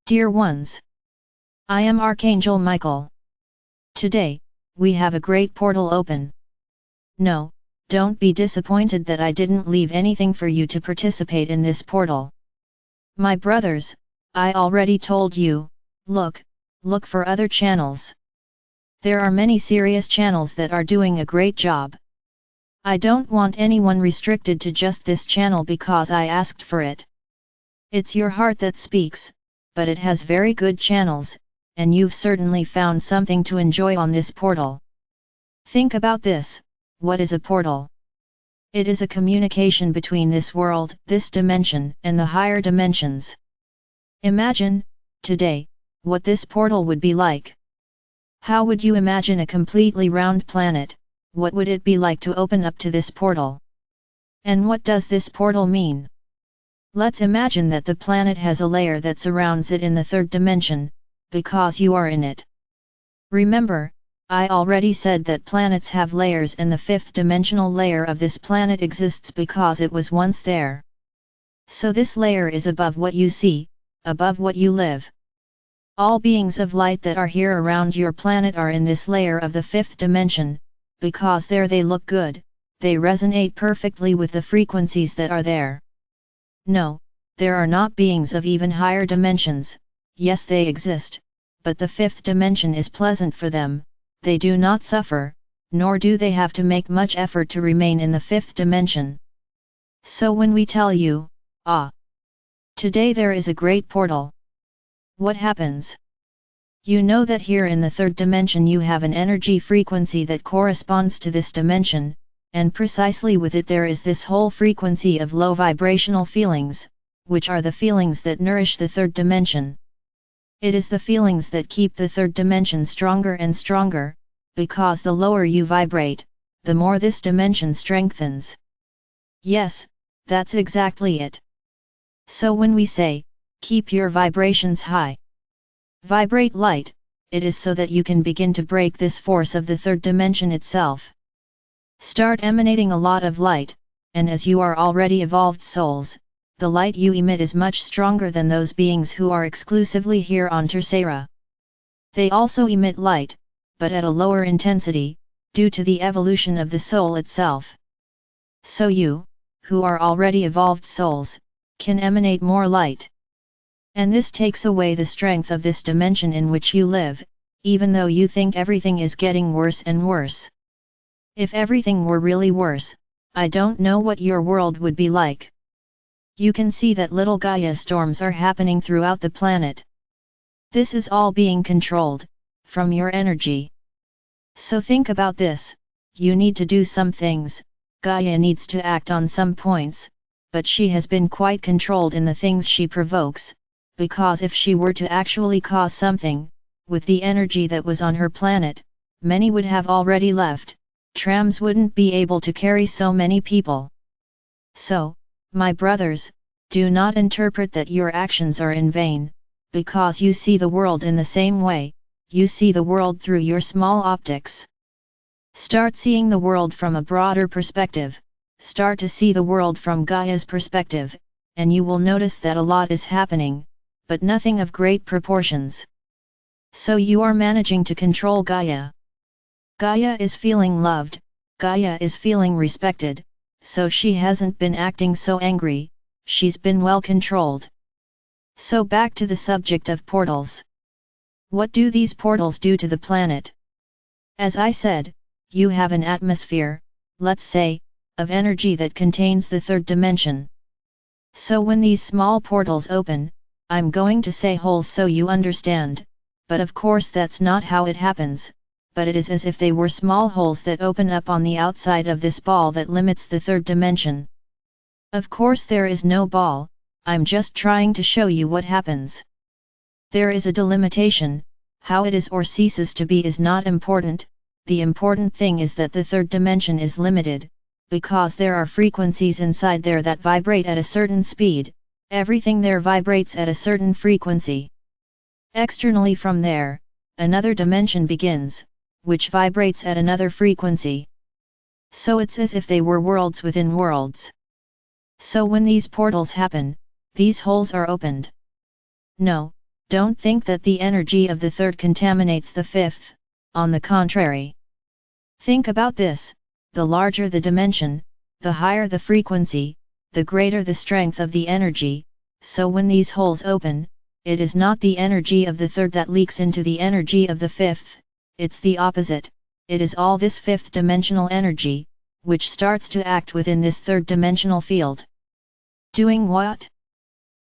Dear ones, I am Archangel Michael. Today, we have a great portal open. No, don't be disappointed that I didn't leave anything for you to participate in this portal. My brothers, I already told you, look for other channels. There are many serious channels that are doing a great job. I don't want anyone restricted to just this channel because I asked for it. It's your heart that speaks, but it has very good channels, and you've certainly found something to enjoy on this portal. Think about this, what is a portal? It is a communication between this world, this dimension, and the higher dimensions. Imagine, today, what this portal would be like. How would you imagine a completely round planet? What would it be like to open up to this portal? And what does this portal mean? Let's imagine that the planet has a layer that surrounds it in the third dimension, because you are in it. Remember, I already said that planets have layers and the fifth dimensional layer of this planet exists because it was once there. So this layer is above what you see, above what you live. All beings of light that are here around your planet are in this layer of the fifth dimension, because there they look good, they resonate perfectly with the frequencies that are there. No, there are not beings of even higher dimensions, yes they exist, but the fifth dimension is pleasant for them, they do not suffer, nor do they have to make much effort to remain in the fifth dimension. So when we tell you, today there is a great portal. What happens? You know that here in the third dimension you have an energy frequency that corresponds to this dimension, and precisely with it there is this whole frequency of low vibrational feelings, which are the feelings that nourish the third dimension. It is the feelings that keep the third dimension stronger and stronger, because the lower you vibrate, the more this dimension strengthens. Yes, that's exactly it. So when we say, keep your vibrations high, vibrate light, it is so that you can begin to break this force of the third dimension itself. Start emanating a lot of light, and as you are already evolved souls, the light you emit is much stronger than those beings who are exclusively here on Tercera. They also emit light, but at a lower intensity, due to the evolution of the soul itself. So you, who are already evolved souls, can emanate more light. And this takes away the strength of this dimension in which you live, even though you think everything is getting worse and worse. If everything were really worse, I don't know what your world would be like. You can see that little Gaia storms are happening throughout the planet. This is all being controlled, from your energy. So think about this, you need to do some things, Gaia needs to act on some points, but she has been quite controlled in the things she provokes, because if she were to actually cause something, with the energy that was on her planet, many would have already left, trams wouldn't be able to carry so many people. So, my brothers, do not interpret that your actions are in vain, because you see the world in the same way, you see the world through your small optics. Start seeing the world from a broader perspective, start to see the world from Gaia's perspective, and you will notice that a lot is happening, but nothing of great proportions. So you are managing to control Gaia. Gaia is feeling loved, Gaia is feeling respected, so she hasn't been acting so angry, she's been well controlled. So back to the subject of portals. What do these portals do to the planet? As I said, you have an atmosphere, let's say, of energy that contains the third dimension. So when these small portals open, I'm going to say holes so you understand, but of course that's not how it happens, but it is as if they were small holes that open up on the outside of this ball that limits the third dimension. Of course there is no ball, I'm just trying to show you what happens. There is a delimitation, how it is or ceases to be is not important, the important thing is that the third dimension is limited, because there are frequencies inside there that vibrate at a certain speed, everything there vibrates at a certain frequency. Externally from there, another dimension begins, which vibrates at another frequency. So it's as if they were worlds within worlds. So when these portals happen, these holes are opened. No, Don't think that the energy of the third contaminates the fifth, on the contrary. Think about this: the larger the dimension, the higher the frequency, the greater the strength of the energy, so when these holes open, it is not the energy of the third that leaks into the energy of the fifth, it's the opposite, it is all this fifth dimensional energy, which starts to act within this third dimensional field. Doing what?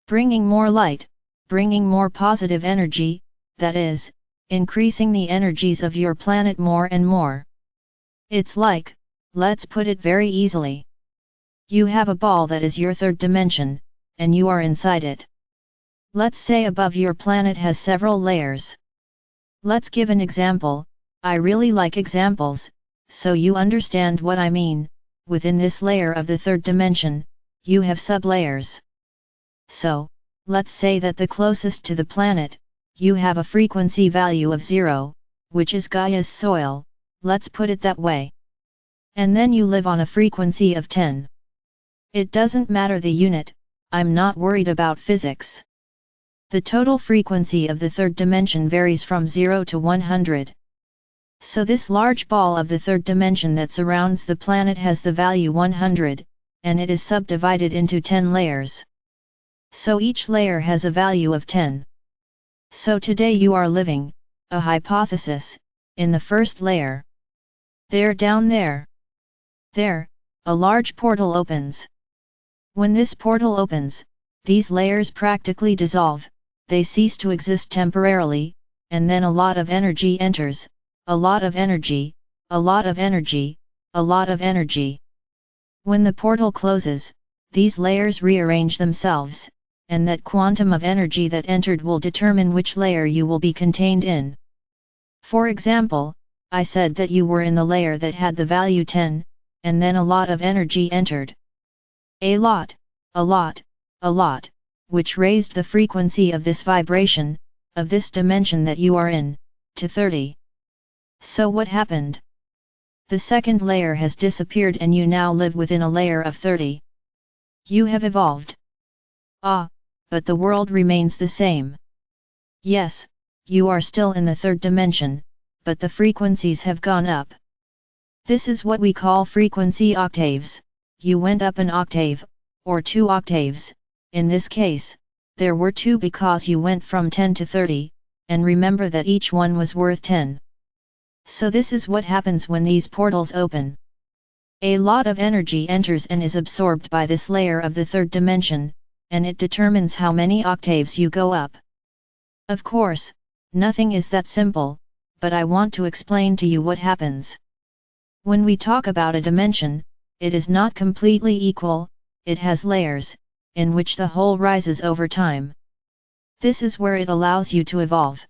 Bringing more light, bringing more positive energy, that is, increasing the energies of your planet more and more. It's like, let's put it very easily. You have a ball that is your third dimension, and you are inside it. Let's say above your planet has several layers. Let's give an example. I really like examples, so you understand what I mean. Within this layer of the third dimension, you have sublayers. So, let's say that the closest to the planet, you have a frequency value of 0, which is Gaia's soil, let's put it that way. And then you live on a frequency of 10. It doesn't matter the unit, I'm not worried about physics. The total frequency of the third dimension varies from 0 to 100. So this large ball of the third dimension that surrounds the planet has the value 100, and it is subdivided into 10 layers. So each layer has a value of 10. So today you are living, a hypothesis, in the first layer. There down there. There, a large portal opens. When this portal opens, these layers practically dissolve, they cease to exist temporarily, and then a lot of energy enters, a lot of energy, a lot of energy, a lot of energy. When the portal closes, these layers rearrange themselves, and that quantum of energy that entered will determine which layer you will be contained in. For example, I said that you were in the layer that had the value 10, and then a lot of energy entered. A lot, a lot, a lot, which raised the frequency of this vibration, of this dimension that you are in, to 30. So what happened? The second layer has disappeared and you now live within a layer of 30. You have evolved. Ah, but the world remains the same. Yes, you are still in the third dimension, but the frequencies have gone up. This is what we call frequency octaves. You went up an octave, or 2 octaves, in this case, there were 2 because you went from 10 to 30, and remember that each one was worth 10. So this is what happens when these portals open. A lot of energy enters and is absorbed by this layer of the third dimension, and it determines how many octaves you go up. Of course, nothing is that simple, but I want to explain to you what happens. When we talk about a dimension, it is not completely equal, it has layers, in which the whole rises over time. This is where it allows you to evolve.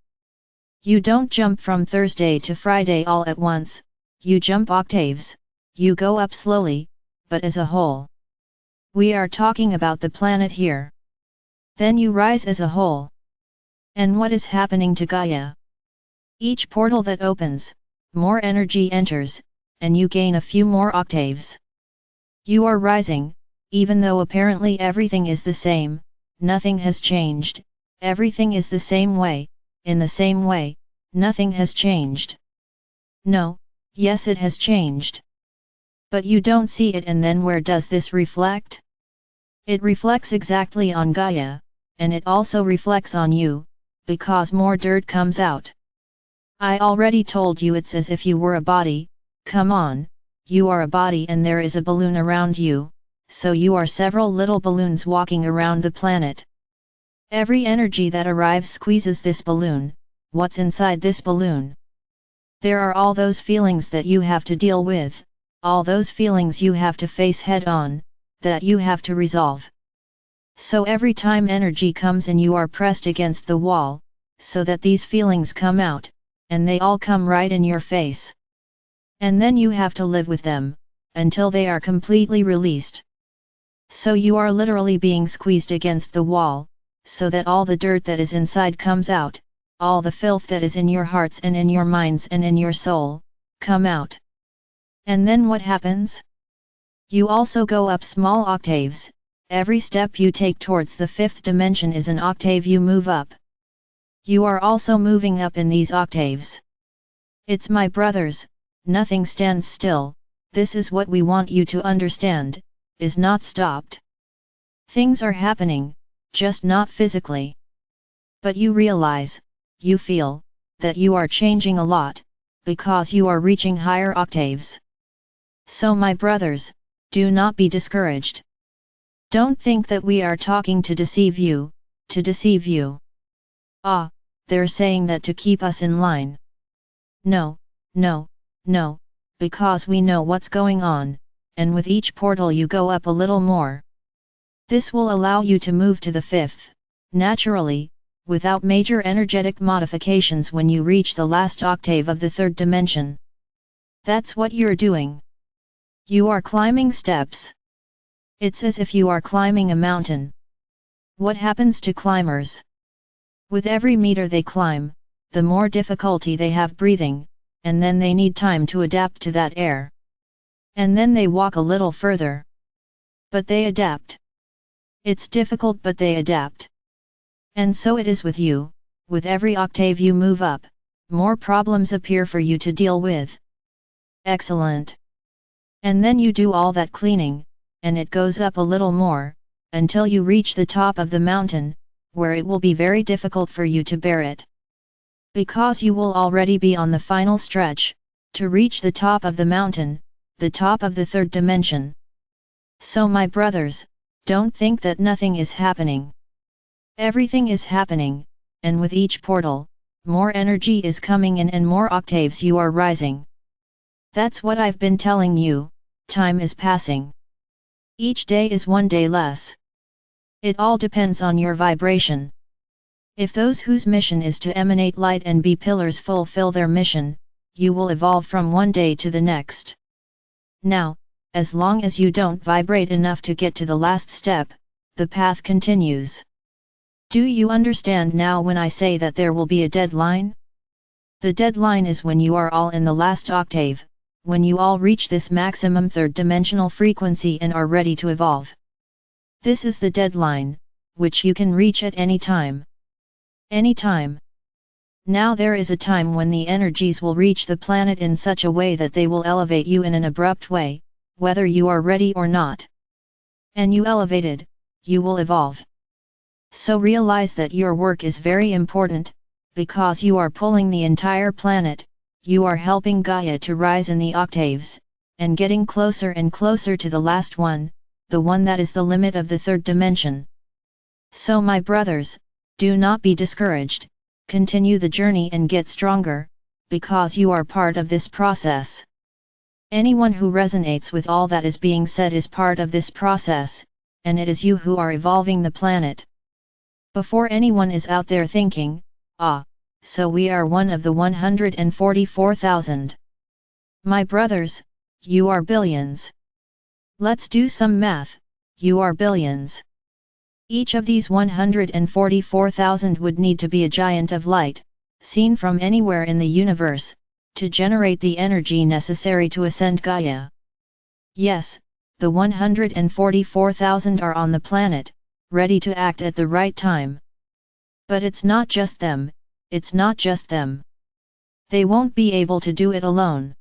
You don't jump from Thursday to Friday all at once, you jump octaves, you go up slowly, but as a whole. We are talking about the planet here. Then you rise as a whole. And what is happening to Gaia? Each portal that opens, more energy enters, and you gain a few more octaves. You are rising, even though apparently everything is the same, nothing has changed, everything is the same way, in the same way, nothing has changed. No, yes it has changed. But you don't see it, and then where does this reflect? It reflects exactly on Gaia, and it also reflects on you, because more dirt comes out. I already told you it's as if you were a body, come on, you are a body and there is a balloon around you, so you are several little balloons walking around the planet. Every energy that arrives squeezes this balloon. What's inside this balloon? There are all those feelings that you have to deal with, all those feelings you have to face head on, that you have to resolve. So every time energy comes in you are pressed against the wall, so that these feelings come out, and they all come right in your face. And then you have to live with them, until they are completely released. So you are literally being squeezed against the wall, so that all the dirt that is inside comes out, all the filth that is in your hearts and in your minds and in your soul, come out. And then what happens? You also go up small octaves, every step you take towards the fifth dimension is an octave you move up. You are also moving up in these octaves. It's my brothers, nothing stands still, this is what we want you to understand, is not stopped. Things are happening, just not physically. But you realize, you feel, that you are changing a lot, because you are reaching higher octaves. So my brothers, do not be discouraged. Don't think that we are talking to deceive you, to deceive you. Ah, they're saying that to keep us in line. No, no, no, because we know what's going on, and with each portal you go up a little more. This will allow you to move to the fifth, naturally, without major energetic modifications when you reach the last octave of the third dimension. That's what you're doing. You are climbing steps. It's as if you are climbing a mountain. What happens to climbers? With every meter they climb, the more difficulty they have breathing, and then they need time to adapt to that air. And then they walk a little further. But they adapt. It's difficult but they adapt. And so it is with you, with every octave you move up, more problems appear for you to deal with. Excellent. And then you do all that cleaning, and it goes up a little more, until you reach the top of the mountain, where it will be very difficult for you to bear it. Because you will already be on the final stretch, to reach the top of the mountain, the top of the third dimension. So my brothers, don't think that nothing is happening. Everything is happening, and with each portal, more energy is coming in and more octaves you are rising. That's what I've been telling you, time is passing. Each day is one day less. It all depends on your vibration. If those whose mission is to emanate light and be pillars fulfill their mission, you will evolve from one day to the next. Now, as long as you don't vibrate enough to get to the last step, the path continues. Do you understand now when I say that there will be a deadline? The deadline is when you are all in the last octave, when you all reach this maximum third dimensional frequency and are ready to evolve. This is the deadline, which you can reach at any time. Any time. Now there is a time when the energies will reach the planet in such a way that they will elevate you in an abrupt way, whether you are ready or not. And you elevated, you will evolve. So realize that your work is very important, because you are pulling the entire planet, you are helping Gaia to rise in the octaves, and getting closer and closer to the last one, the one that is the limit of the third dimension. So my brothers, do not be discouraged, continue the journey and get stronger, because you are part of this process. Anyone who resonates with all that is being said is part of this process, and it is you who are evolving the planet. Before anyone is out there thinking, ah, so we are one of the 144,000. My brothers, you are billions. Let's do some math, you are billions. Each of these 144,000 would need to be a giant of light, seen from anywhere in the universe, to generate the energy necessary to ascend Gaia. Yes, the 144,000 are on the planet, ready to act at the right time. But it's not just them, it's not just them. They won't be able to do it alone.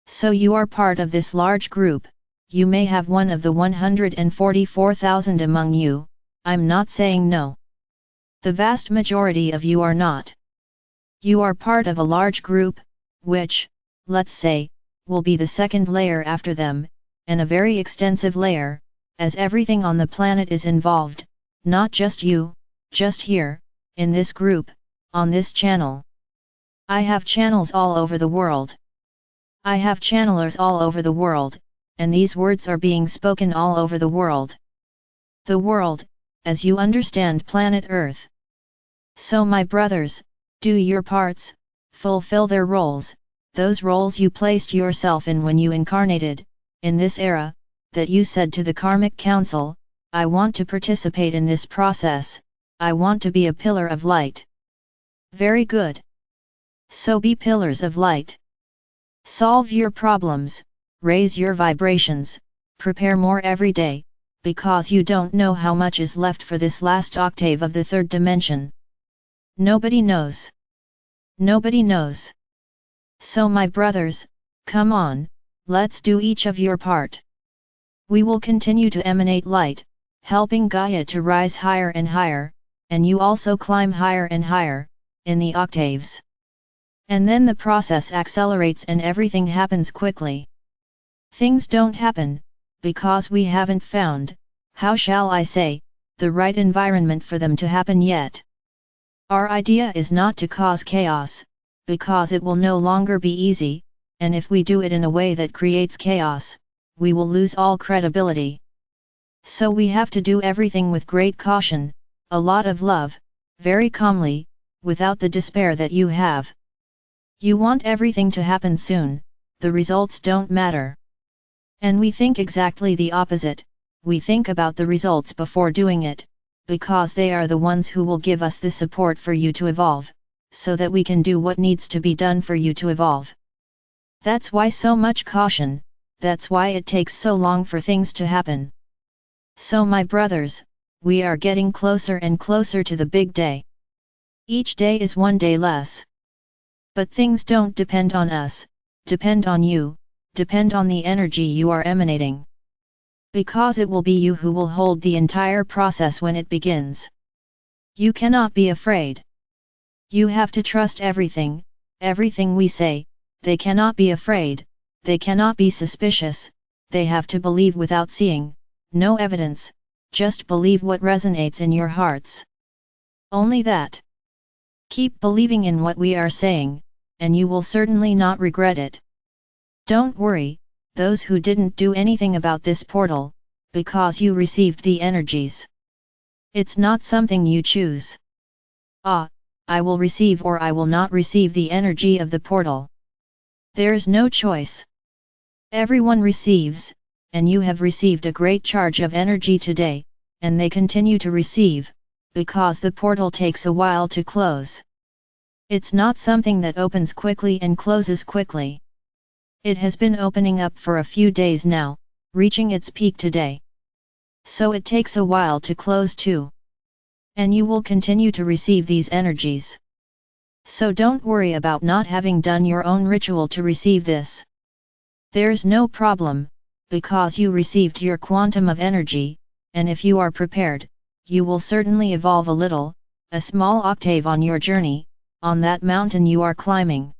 So you are part of this large group, you may have one of the 144,000 among you, I'm not saying no. The vast majority of you are not. You are part of a large group, which, let's say, will be the second layer after them, and a very extensive layer, as everything on the planet is involved, not just you, just here, in this group, on this channel. I have channels all over the world. I have channelers all over the world, and these words are being spoken all over the world. The world, as you understand planet Earth. So my brothers, do your parts, fulfill their roles, those roles you placed yourself in when you incarnated, in this era, that you said to the Karmic Council, I want to participate in this process, I want to be a pillar of light. Very good. So be pillars of light. Solve your problems, raise your vibrations, prepare more every day, because you don't know how much is left for this last octave of the third dimension. Nobody knows. Nobody knows. So my brothers, come on, let's do each of your part. We will continue to emanate light, helping Gaia to rise higher and higher, and you also climb higher and higher, in the octaves. And then the process accelerates and everything happens quickly. Things don't happen, because we haven't found, how shall I say, the right environment for them to happen yet. Our idea is not to cause chaos, because it will no longer be easy, and if we do it in a way that creates chaos, we will lose all credibility. So we have to do everything with great caution, a lot of love, very calmly, without the despair that you have. You want everything to happen soon, the results don't matter. And we think exactly the opposite, we think about the results before doing it, because they are the ones who will give us the support for you to evolve, so that we can do what needs to be done for you to evolve. That's why so much caution, that's why it takes so long for things to happen. So my brothers, we are getting closer and closer to the big day. Each day is one day less. But things don't depend on us, depend on you, depend on the energy you are emanating. Because it will be you who will hold the entire process when it begins. You cannot be afraid. You have to trust everything we say, they cannot be afraid, they cannot be suspicious, they have to believe without seeing, no evidence, just believe what resonates in your hearts. Only that. Keep believing in what we are saying, and you will certainly not regret it. Don't worry, those who didn't do anything about this portal, because you received the energies. It's not something you choose. I will receive or I will not receive the energy of the portal. There's no choice. Everyone receives, and you have received a great charge of energy today, and they continue to receive, because the portal takes a while to close. It's not something that opens quickly and closes quickly. It has been opening up for a few days now, reaching its peak today. So it takes a while to close too. And you will continue to receive these energies. So don't worry about not having done your own ritual to receive this. There's no problem, because you received your quantum of energy, and if you are prepared, you will certainly evolve a little, a small octave on your journey, on that mountain you are climbing.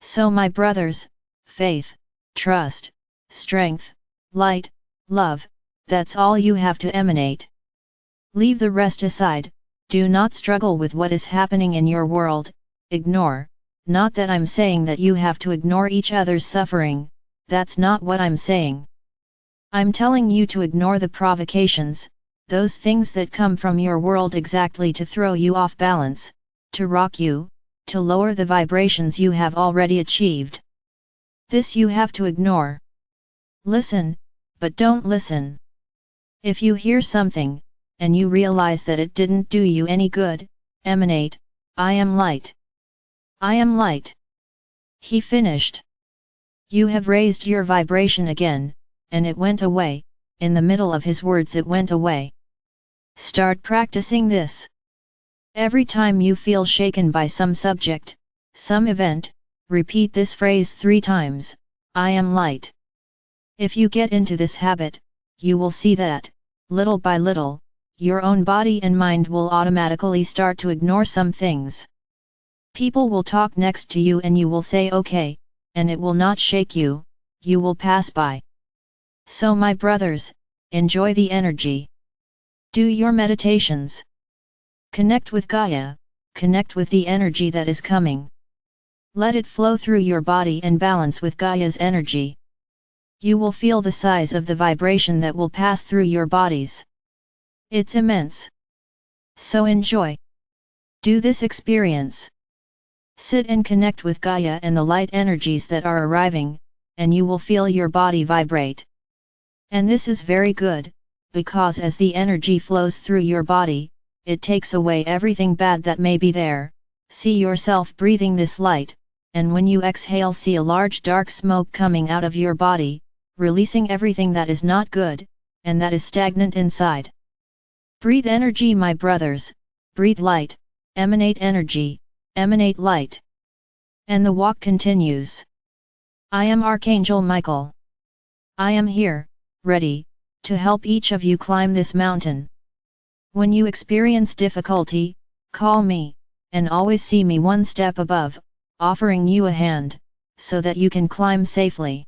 So my brothers, faith, trust, strength, light, love, that's all you have to emanate. Leave the rest aside, do not struggle with what is happening in your world, ignore, not that I'm saying that you have to ignore each other's suffering, that's not what I'm saying. I'm telling you to ignore the provocations, those things that come from your world exactly to throw you off balance, to rock you, to lower the vibrations you have already achieved. This you have to ignore. Listen, but don't listen. If you hear something, and you realize that it didn't do you any good, emanate, I am light. I am light. He finished. You have raised your vibration again, and it went away, in the middle of his words it went away. Start practicing this. Every time you feel shaken by some subject, some event, repeat this phrase 3 times, I am light. If you get into this habit, you will see that, little by little, your own body and mind will automatically start to ignore some things. People will talk next to you and you will say okay, and it will not shake you, you will pass by. So my brothers, enjoy the energy. Do your meditations. Connect with Gaia, connect with the energy that is coming. Let it flow through your body and balance with Gaia's energy. You will feel the size of the vibration that will pass through your bodies. It's immense. So enjoy. Do this experience. Sit and connect with Gaia and the light energies that are arriving, and you will feel your body vibrate. And this is very good, because as the energy flows through your body, it takes away everything bad that may be there. See yourself breathing this light, and when you exhale see a large dark smoke coming out of your body, releasing everything that is not good, and that is stagnant inside. Breathe energy my brothers, breathe light, emanate energy, emanate light. And the walk continues. I am Archangel Michael. I am here, ready, to help each of you climb this mountain. When you experience difficulty, call me, and always see me one step above, offering you a hand, so that you can climb safely.